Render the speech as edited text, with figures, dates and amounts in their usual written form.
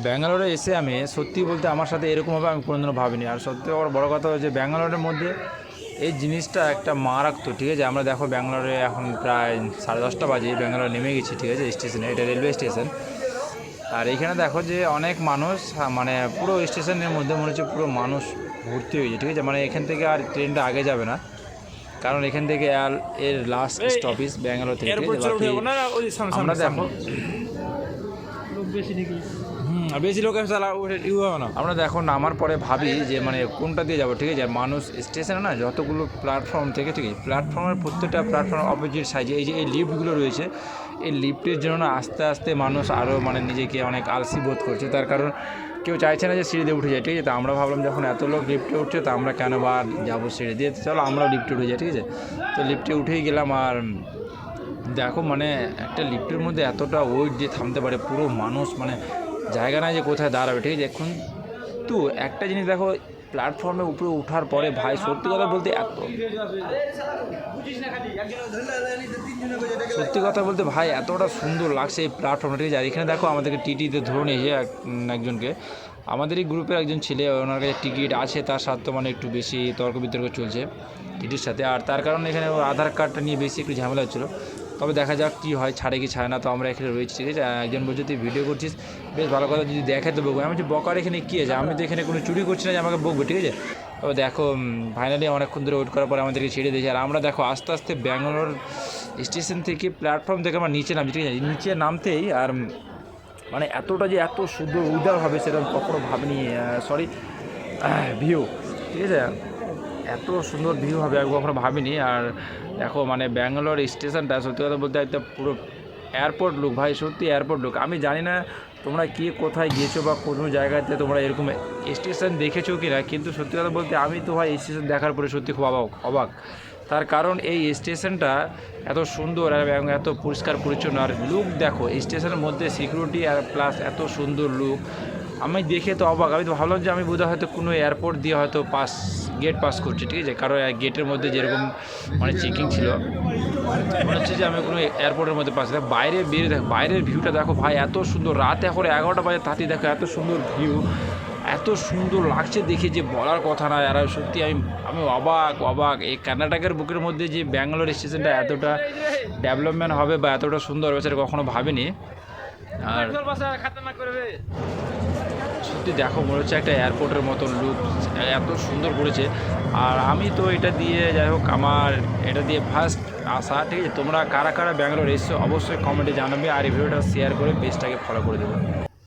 ব্যাঙ্গালোরে এসে আমি সত্যি বলতে আমার সাথে এরকমভাবে আমি কোনোদিনও ভাবিনি। আর সত্যি বড় কথা হচ্ছে ব্যাঙ্গালোরের মধ্যে এই জিনিসটা একটা মারাত্মক, ঠিক আছে। আমরা দেখো ব্যাঙ্গালোরে এখন প্রায় 10:30 বাজে, ব্যাঙ্গালোর নেমে গেছি, ঠিক আছে, স্টেশনে। এটা রেলওয়ে স্টেশন। আর এইখানে দেখো যে অনেক মানুষ, মানে পুরো স্টেশনের মধ্যে মনে হচ্ছে পুরো মানুষ ভর্তি হয়েছে, ঠিক আছে। মানে এখান থেকে আর ট্রেনটা আগে যাবে না, কারণ এখান থেকে এর লাস্ট স্টপেজ ব্যাঙ্গালোর থেকে। আমরা দেখো বেশি লোক আমরা দেখো নামার পরে ভাবি যে মানে কোনটা দিয়ে যাবো, ঠিক আছে। মানুষ স্টেশনে না যতগুলো প্ল্যাটফর্ম থেকে, ঠিক আছে, প্ল্যাটফর্মের প্রত্যেকটা প্ল্যাটফর্ম অপোজিট সাইডে এই যে এই লিফটগুলো রয়েছে, এই লিফটের জন্য না আস্তে আস্তে মানুষ আরও মানে নিজেকে অনেক আলসি বোধ করছে। তার কারণ কেউ চাইছে না যে সিঁড়ি দিয়ে উঠে যায়, ঠিক আছে। তো আমরা ভাবলাম যখন এত লোক লিফটে উঠছে তো আমরা কেন বা যাবো সিঁড়ি দিয়ে, চলো আমরাও লিফটে উঠে যাই, ঠিক আছে। তো লিফটে উঠেই গেলাম। আর দেখো মানে একটা লিফটের মধ্যে এতটা ওয়েট দিয়ে থামতে পারে পুরো মানুষ, মানে জায়গা নাই যে কোথায় দাঁড়াবে, ঠিক আছে। এখন তো একটা জিনিস দেখো, প্ল্যাটফর্মের উপরে ওঠার পরে ভাই সত্যি কথা বলতে ভাই এতটা সুন্দর লাগছে এই প্ল্যাটফর্মটা, ঠিক আছে। আর এখানে দেখো আমাদেরকে টিটিতে ধরে নিয়েছে একজনকে, আমাদেরই গ্রুপের একজন ছেলে, ওনার কাছে টিকিট আছে, তার সাথে মানে একটু বেশি তর্ক বিতর্ক চলছে টিটির সাথে। আর তার কারণে এখানে ওর আধার কার্ডটা নিয়ে বেশি একটু ঝামেলা হচ্ছিলো। তবে দেখা যাক কী হয়, ছাড়ে কি ছাড়ে না। তো আমরা এখানে রয়েছি, ঠিক আছে। একজন বলছে তুই ভিডিও করছিস, বেশ ভালো কথা, যদি দেখে তো বকবো। আমি বলছি বকার এখানে কী আছে, আমি তো এখানে কোনো চুরি করছি না যে আমাকে বকবো, ঠিক আছে। তবে দেখো ফাইনালি অনেকক্ষণ ধরে ওয়েট করার পরে আমাদেরকে ছেড়ে দিয়েছে। আর আমরা দেখো আস্তে আস্তে ব্যাঙ্গালোর স্টেশন থেকে প্ল্যাটফর্ম থেকে আমরা নিচে নামছি, ঠিক আছে। নিচে নামতেই আর মানে এতটা যে এত সুন্দর উইদার হবে সেটা কখনো ভাবিনি, ভিউ, ঠিক আছে, এত সুন্দর ভিউ হবে আমি কখনো ভাবিনি। আর দেখো মানে ব্যাঙ্গালোর স্টেশনটা সত্যি কথা বলতে একটা পুরো এয়ারপোর্ট লুক, ভাই সত্যি এয়ারপোর্ট লুক। আমি জানি না তোমরা কে কোথায় গিয়েছো বা কোনো জায়গাতে তোমরা এরকম স্টেশন দেখেছো কি না, কিন্তু সত্যি কথা বলতে আমি তো ভাই স্টেশন দেখার পরে সত্যি খুব অবাক। তার কারণ এই স্টেশনটা এত সুন্দর এবং এত পরিষ্কার পরিচ্ছন্ন। আর লুক দেখো স্টেশনের মধ্যে সিকিউরিটি আর প্লাস এত সুন্দর লুক, আমি দেখে তো অবাক। আমি তো ভাবলাম যে আমি বোধহয় হয়তো কোনো এয়ারপোর্ট দিয়ে হয়তো গেট পাস করছি, ঠিক আছে। কারণ গেটের মধ্যে যেরকম মানে চেকিং ছিল, মনে হচ্ছে যে আমি কোনো এয়ারপোর্টের মধ্যে পাচ্ছি। বাইরে বেরিয়ে দেখো, বাইরের ভিউটা দেখো ভাই এত সুন্দর। রাত এখন 11টা বাজে, তাতেই দেখো এত সুন্দর ভিউ, এত সুন্দর লাগছে দেখে যে বলার কথা না। আর সত্যি আমি অবাক এই কর্ণাটকের বুকের মধ্যে যে ব্যাঙ্গালোর স্টেশনটা এতটা ডেভেলপমেন্ট হবে বা এতটা সুন্দর হবে সেটা কখনো ভাবিনি। আর সত্যি দেখো মনে হচ্ছে একটা এয়ারপোর্টের মতন লুক, এত সুন্দর করেছে। আর আমি তো এটা দিয়ে যাই হোক আমার এটা দিয়ে ফার্স্ট আসা, ঠিক আছে। তোমরা কারা কারা ব্যাঙ্গালোর এসছো অবশ্যই কমেন্টে জানাবে, আর এই ভিডিওটা শেয়ার করে পেজটাকে ফলো করে দেবে।